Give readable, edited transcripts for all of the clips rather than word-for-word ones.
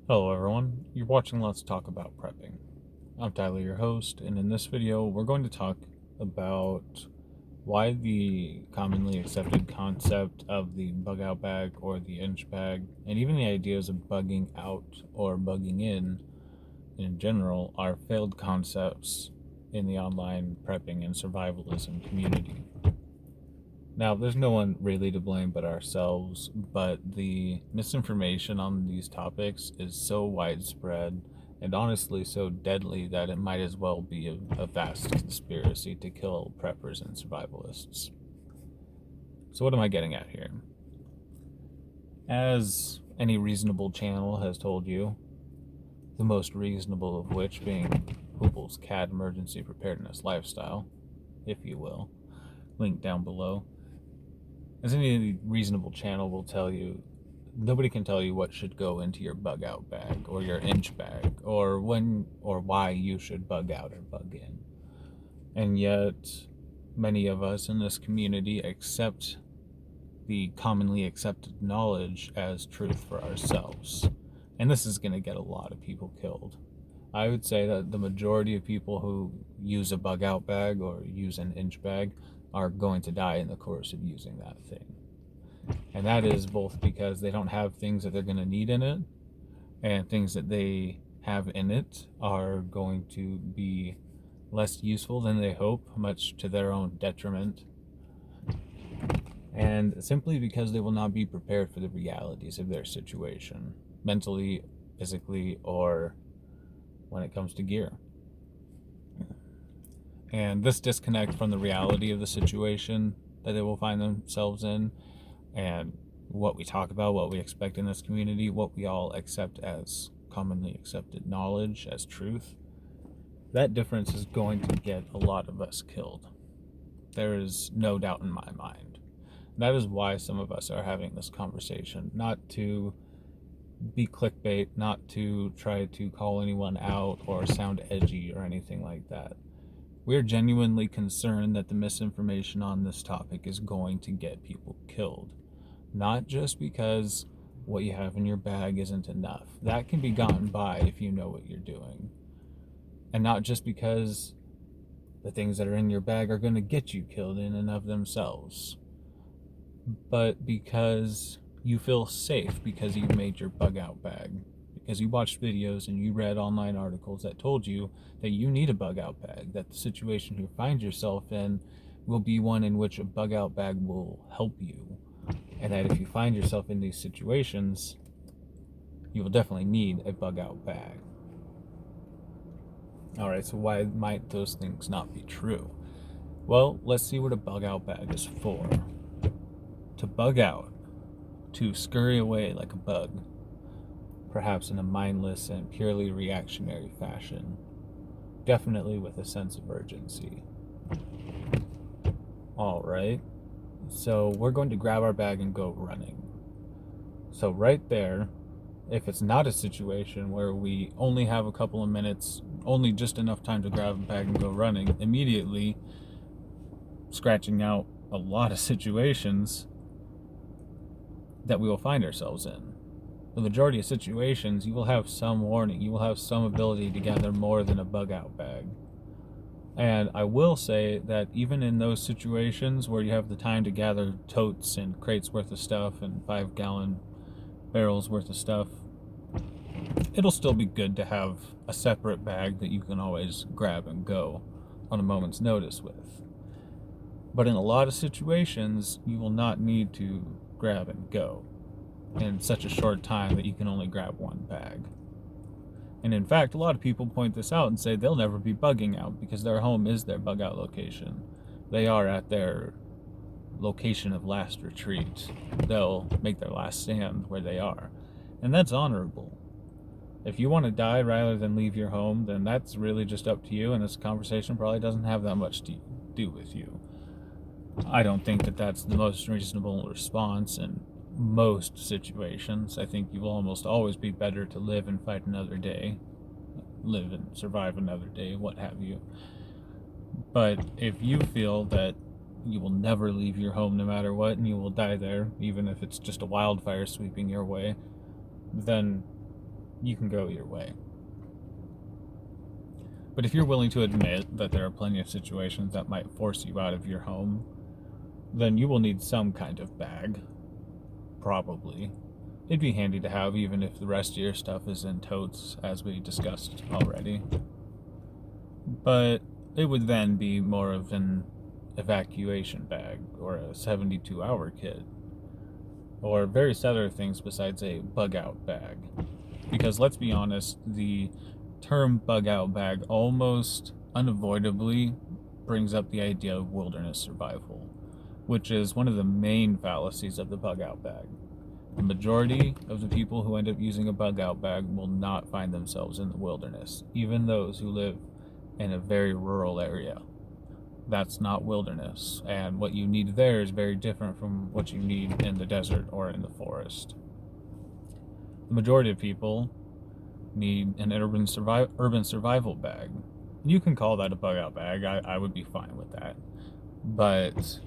Hello everyone, you're watching Let's Talk About Prepping. I'm Tyler, your host, and in this video we're going to talk about why the commonly accepted concept of the bug out bag or the inch bag, and even the ideas of bugging out or bugging in general, are failed concepts in the online prepping and survivalism community. Now, there's no one really to blame but ourselves, but the misinformation on these topics is so widespread and honestly so deadly that it might as well be a vast conspiracy to kill preppers and survivalists. So, what am I getting at here? As any reasonable channel has told you, the most reasonable of which being Hoople's CAD Emergency Preparedness Lifestyle, if you will, link down below. As any reasonable channel will tell you, nobody can tell you what should go into your bug out bag or your inch bag or when or why you should bug out or bug in. And yet, many of us in this community accept the commonly accepted knowledge as truth for ourselves. And this is going to get a lot of people killed. I would say that the majority of people who use a bug out bag or use an inch bag are going to die in the course of using that thing. And that is both because they don't have things that they're going to need in it, and things that they have in it are going to be less useful than they hope, much to their own detriment. And simply because they will not be prepared for the realities of their situation, mentally, physically, or when it comes to gear. And this disconnect from the reality of the situation that they will find themselves in, and what we talk about, what we expect in this community, what we all accept as commonly accepted knowledge, as truth, that difference is going to get a lot of us killed. There is no doubt in my mind. That is why some of us are having this conversation, not to be clickbait, not to try to call anyone out or sound edgy or anything like that. We're genuinely concerned that the misinformation on this topic is going to get people killed. Not just because what you have in your bag isn't enough. That can be gotten by if you know what you're doing. And not just because the things that are in your bag are going to get you killed in and of themselves, but because you feel safe because you made your bug out bag. Because you watched videos and you read online articles that told you that you need a bug out bag, that the situation you find yourself in will be one in which a bug out bag will help you, and that if you find yourself in these situations, you will definitely need a bug out bag. Alright, so why might those things not be true? Well, let's see what a bug out bag is for. To bug out, to scurry away like a bug, perhaps in a mindless and purely reactionary fashion, definitely with a sense of urgency. Alright, so we're going to grab our bag and go running. So right there, if it's not a situation where we only have a couple of minutes, only just enough time to grab a bag and go running, immediately scratching out a lot of situations that we will find ourselves in. The majority of situations, you will have some warning, you will have some ability to gather more than a bug out bag. And I will say that even in those situations where you have the time to gather totes and crates worth of stuff and 5-gallon barrels worth of stuff, it'll still be good to have a separate bag that you can always grab and go on a moment's notice with. But in a lot of situations, you will not need to grab and go in such a short time that you can only grab one bag. And in fact, a lot of people point this out and say they'll never be bugging out because their home is their bug out location. They are at their location of last retreat. They'll make their last stand where they are. And that's honorable. If you want to die rather than leave your home, then that's really just up to you, and this conversation probably doesn't have that much to do with you. I don't think that that's the most reasonable response in most situations. I think you will almost always be better to live and fight another day, live and survive another day, what have you. But if you feel that you will never leave your home no matter what, and you will die there, even if it's just a wildfire sweeping your way, then you can go either way. But if you're willing to admit that there are plenty of situations that might force you out of your home, then you will need some kind of bag. Probably. It'd be handy to have even if the rest of your stuff is in totes, as we discussed already. But it would then be more of an evacuation bag or a 72-hour kit or various other things besides a bug out bag. Because let's be honest, the term bug out bag almost unavoidably brings up the idea of wilderness survival, which is one of the main fallacies of the bug out bag. The majority of the people who end up using a bug out bag will not find themselves in the wilderness, even those who live in a very rural area. That's not wilderness, and what you need there is very different from what you need in the desert or in the forest. The majority of people need an urban survival bag. You can call that a bug out bag. I would be fine with that. But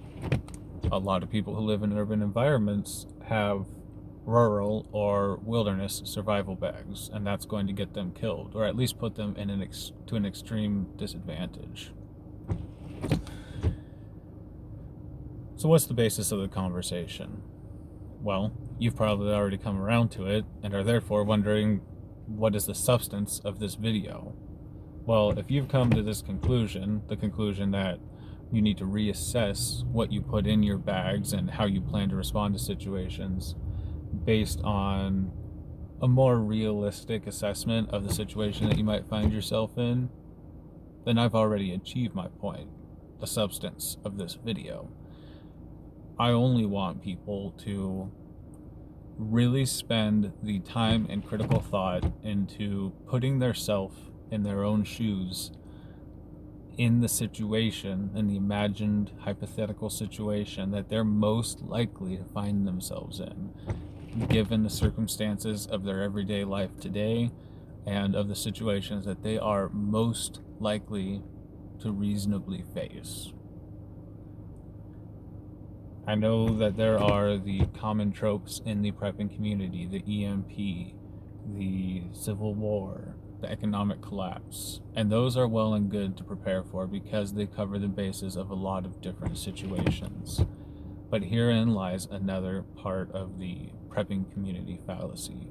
a lot of people who live in urban environments have rural or wilderness survival bags, and that's going to get them killed, or at least put them in to an extreme disadvantage. So what's the basis of the conversation? Well, you've probably already come around to it and are therefore wondering, what is the substance of this video? Well, if you've come to this conclusion, the conclusion that you need to reassess what you put in your bags and how you plan to respond to situations based on a more realistic assessment of the situation that you might find yourself in, then I've already achieved my point, the substance of this video. I only want people to really spend the time and critical thought into putting theirself in their own shoes in the situation, in the imagined hypothetical situation that they're most likely to find themselves in, given the circumstances of their everyday life today and of the situations that they are most likely to reasonably face. I know that there are the common tropes in the prepping community, the EMP, the Civil War, the economic collapse, and those are well and good to prepare for because they cover the bases of a lot of different situations. But herein lies another part of the prepping community fallacy.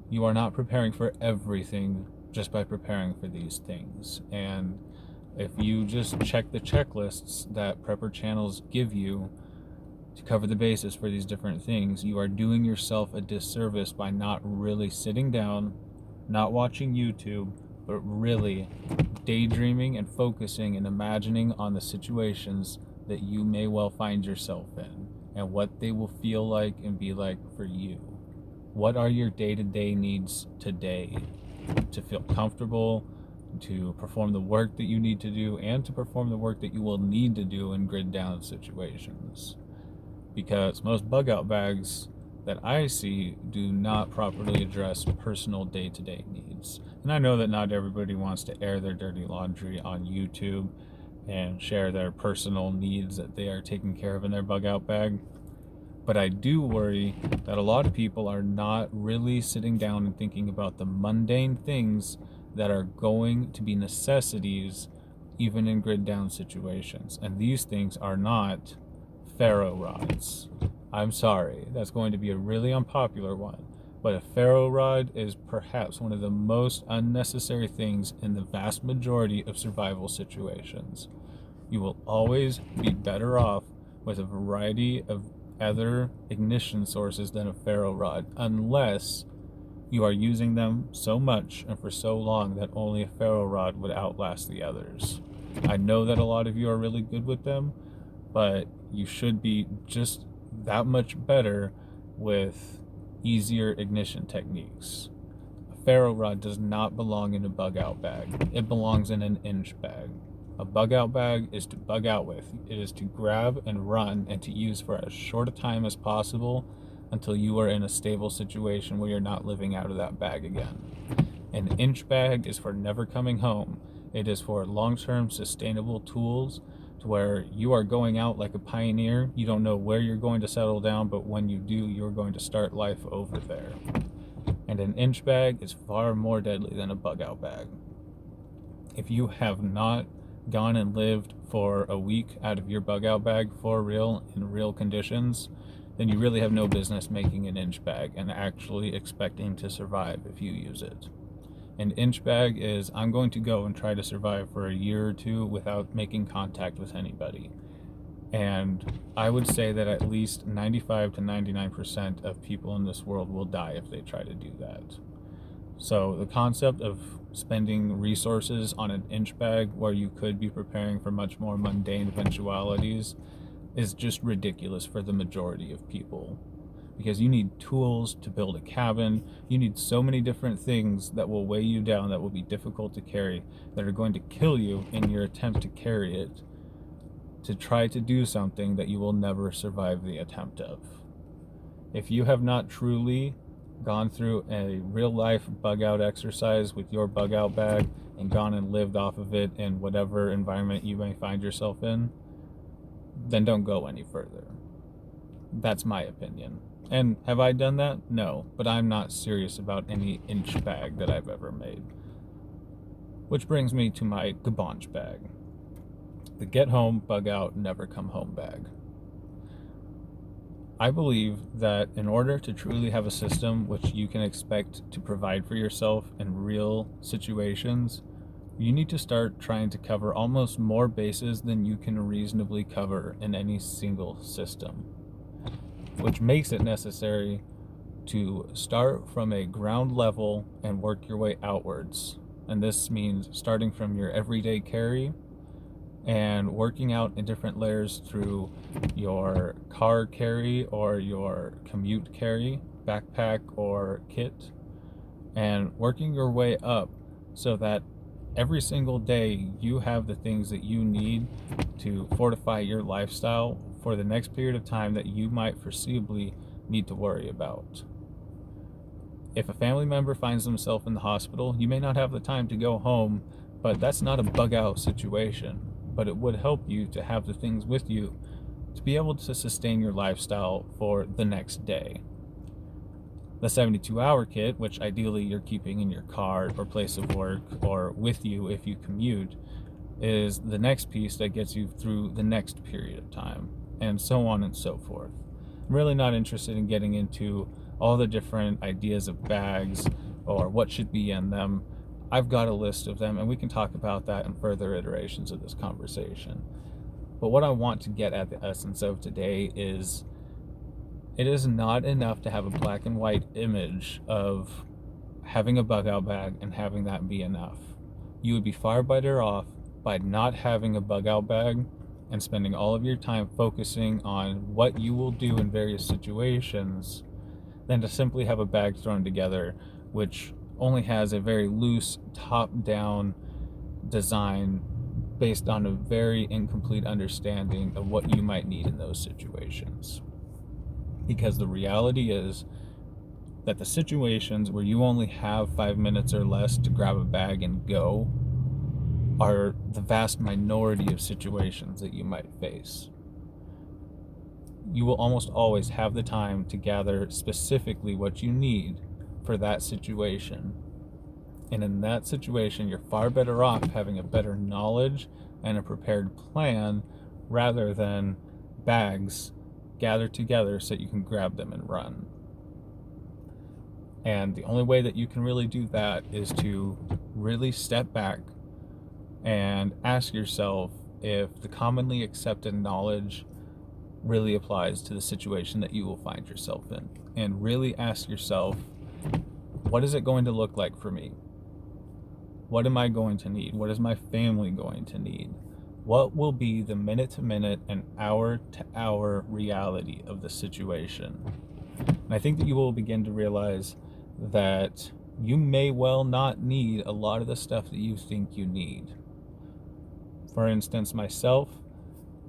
You are not preparing for everything just by preparing for these things, and if you just check the checklists that prepper channels give you to cover the basis for these different things, you are doing yourself a disservice by not really sitting down, not watching YouTube, but really daydreaming and focusing and imagining on the situations that you may well find yourself in and what they will feel like and be like for you. What are your day-to-day needs today to feel comfortable, to perform the work that you need to do, and to perform the work that you will need to do in grid down situations? Because most bug out bags that I see do not properly address personal day-to-day needs. And I know that not everybody wants to air their dirty laundry on YouTube and share their personal needs that they are taking care of in their bug out bag. But I do worry that a lot of people are not really sitting down and thinking about the mundane things that are going to be necessities even in grid down situations. And these things are not ferro rods. I'm sorry, that's going to be a really unpopular one, but a ferro rod is perhaps one of the most unnecessary things in the vast majority of survival situations. You will always be better off with a variety of other ignition sources than a ferro rod, unless you are using them so much and for so long that only a ferro rod would outlast the others. I know that a lot of you are really good with them, but you should be just that much better with easier ignition techniques. A ferro rod does not belong in a bug out bag. It belongs in an inch bag. A bug out bag is to bug out with. It is to grab and run and to use for as short a time as possible until you are in a stable situation where you're not living out of that bag again. An inch bag is for never coming home. It is for long-term sustainable tools to where you are going out like a pioneer. You don't know where you're going to settle down, but when you do, you're going to start life over there. And And an inch bag is far more deadly than a bug out bag. If you have not gone and lived for a week out of your bug out bag for real in real conditions, then you really have no business making an inch bag and actually expecting to survive if you use it. An inch bag is, I'm going to go and try to survive for a year or two without making contact with anybody. And I would say that at least 95 to 99% of people in this world will die if they try to do that. So the concept of spending resources on an inch bag where you could be preparing for much more mundane eventualities is just ridiculous for the majority of people. Because you need tools to build a cabin, you need so many different things that will weigh you down, that will be difficult to carry, that are going to kill you in your attempt to carry it, to try to do something that you will never survive the attempt of. If you have not truly gone through a real life bug out exercise with your bug out bag and gone and lived off of it in whatever environment you may find yourself in, then don't go any further. That's my opinion. And have I done that? No, but I'm not serious about any inch bag that I've ever made. Which brings me to my garbage bag. The get home, bug out, never come home bag. I believe that in order to truly have a system which you can expect to provide for yourself in real situations, you need to start trying to cover almost more bases than you can reasonably cover in any single system, which makes it necessary to start from a ground level and work your way outwards. And this means starting from your everyday carry and working out in different layers through your car carry or your commute carry, backpack or kit, and working your way up so that every single day you have the things that you need to fortify your lifestyle for the next period of time that you might foreseeably need to worry about. If a family member finds themselves in the hospital, you may not have the time to go home, but that's not a bug out situation. But it would help you to have the things with you to be able to sustain your lifestyle for the next day. The 72-hour kit, which ideally you're keeping in your car or place of work or with you if you commute, is the next piece that gets you through the next period of time, and so on and so forth. I'm really not interested in getting into all the different ideas of bags or what should be in them. I've got a list of them, and we can talk about that in further iterations of this conversation. But what I want to get at the essence of today is it is not enough to have a black and white image of having a bug out bag and having that be enough. You would be far better off by not having a bug out bag and spending all of your time focusing on what you will do in various situations than to simply have a bag thrown together which only has a very loose top-down design based on a very incomplete understanding of what you might need in those situations. Because the reality is that the situations where you only have 5 minutes or less to grab a bag and go are the vast minority of situations that you might face. You will almost always have the time to gather specifically what you need for that situation. And in that situation, you're far better off having a better knowledge and a prepared plan rather than bags gathered together so that you can grab them and run. And the only way that you can really do that is to really step back and ask yourself if the commonly accepted knowledge really applies to the situation that you will find yourself in. And really ask yourself, what is it going to look like for me? What am I going to need? What is my family going to need? What will be the minute-to-minute and hour-to-hour reality of the situation? And I think that you will begin to realize that you may well not need a lot of the stuff that you think you need. For instance, myself,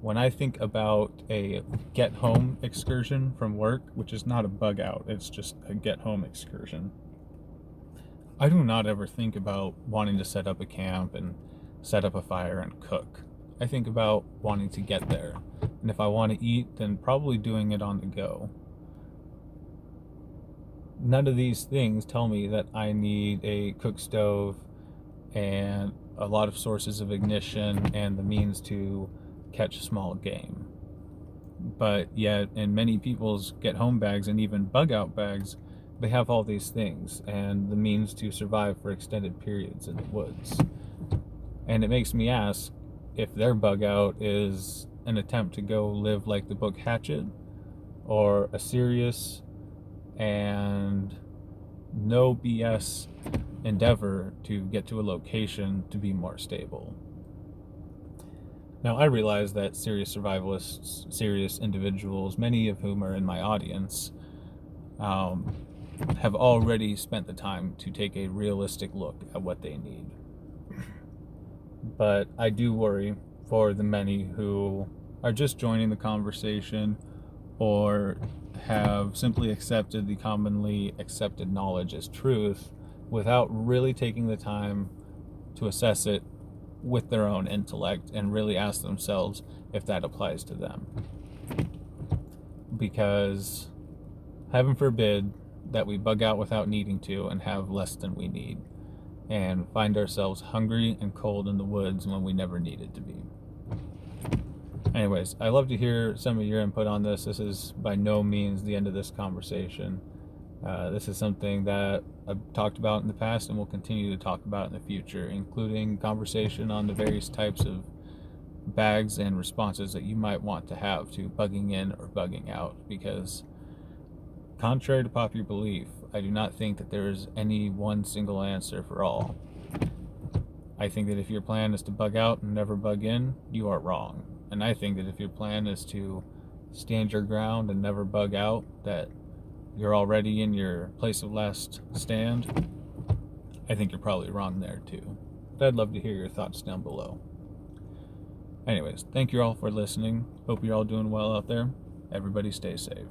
when I think about a get-home excursion from work, which is not a bug out, it's just a get-home excursion, I do not ever think about wanting to set up a camp and set up a fire and cook. I think about wanting to get there. And if I want to eat, then probably doing it on the go. none of these things tell me that I need a cook stove and a lot of sources of ignition and the means to catch small game. But yet, in many people's get home bags and even bug out bags, they have all these things and the means to survive for extended periods in the woods. And it makes me ask if their bug out is an attempt to go live like the book Hatchet, or a serious and no BS endeavor to get to a location to be more stable. Now, I realize that serious survivalists, serious individuals, many of whom are in my audience, have already spent the time to take a realistic look at what they need. But I do worry for the many who are just joining the conversation or have simply accepted the commonly accepted knowledge as truth without really taking the time to assess it with their own intellect and really ask themselves if that applies to them. Because heaven forbid that we bug out without needing to and have less than we need and find ourselves hungry and cold in the woods when we never needed to be. Anyways, I love to hear some of your input on this. This is by no means the end of this conversation. This is something that I've talked about in the past and will continue to talk about in the future, including conversation on the various types of bags and responses that you might want to have to bugging in or bugging out, because contrary to popular belief, I do not think that there is any one single answer for all. I think that if your plan is to bug out and never bug in, you are wrong. And I think that if your plan is to stand your ground and never bug out, that you're already in your place of last stand. I think you're probably wrong there too. But I'd love to hear your thoughts down below. Anyways, thank you all for listening. Hope you're all doing well out there. Everybody stay safe.